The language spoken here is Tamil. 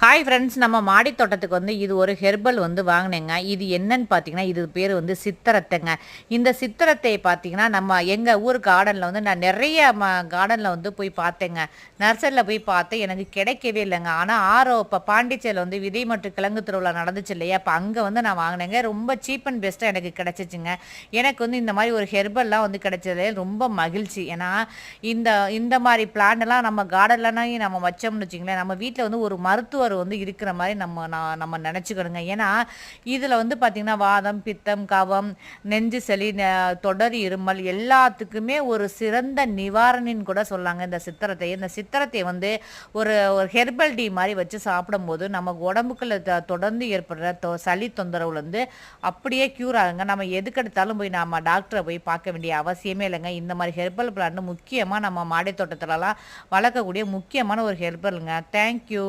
ஹாய் ஃப்ரெண்ட்ஸ், நம்ம மாடி தோட்டத்துக்கு இது ஒரு ஹெர்பல் வாங்கினேங்க. இது என்னன்னு பார்த்தீங்கன்னா, இது பேர் சித்தரத்தைங்க. இந்த சித்தரத்தை பார்த்தீங்கன்னா, நம்ம எங்கள் ஊர் கார்டனில் நான் நிறைய கார்டனில் போய் பார்த்தேங்க. நர்சரியில் போய் பார்த்தேன், எனக்கு கிடைக்கவே இல்லைங்க. ஆனால் இப்போ பாண்டிச்சேரியில் விதை மற்றும் கிழங்கு திருவிழா நடந்துச்சு இல்லையா, அப்போ அங்கே நான் வாங்கினேங்க. ரொம்ப சீப் அண்ட் பெஸ்ட்டாக எனக்கு கிடச்சிச்சுங்க. எனக்கு இந்த மாதிரி ஒரு ஹெர்பல்லாம் கிடைச்சதுல ரொம்ப மகிழ்ச்சி. ஏன்னா இந்த இந்த மாதிரி பிளான்ட்லாம் நம்ம கார்டன்லாம் நம்ம வச்சோம்னு வச்சிங்களேன், நம்ம வீட்டில் ஒரு மருத்துவர் இருக்கிற மாதிரி நம்ம நினச்சிக்கணுங்க. ஏன்னா இதில் பார்த்திங்கன்னா வாதம், பித்தம், கவம், நெஞ்சு சளி, தொடர் இருமல் எல்லாத்துக்குமே ஒரு சிறந்த நிவாரணின்னு கூட சொல்லாங்க இந்த சித்திரத்தை. இந்த சித்திரத்தை ஒரு ஒரு ஹெர்பல் டீ மாதிரி வச்சு சாப்பிடும்போது நம்ம உடம்புக்குள்ள தொடர்ந்து ஏற்படுற சளி தொந்தரவுலேருந்து அப்படியே க்யூர் ஆகுங்க. நம்ம எதுக்கெடுத்தாலும் போய் நம்ம டாக்டரை போய் பார்க்க வேண்டிய அவசியமே இல்லைங்க. இந்த மாதிரி ஹெர்பல் பிளான்ட் முக்கியமாக நம்ம மாடி தோட்டத்திலலாம் வளர்க்கக்கூடிய முக்கியமான ஒரு ஹெர்பலுங்க. தேங்க்யூ.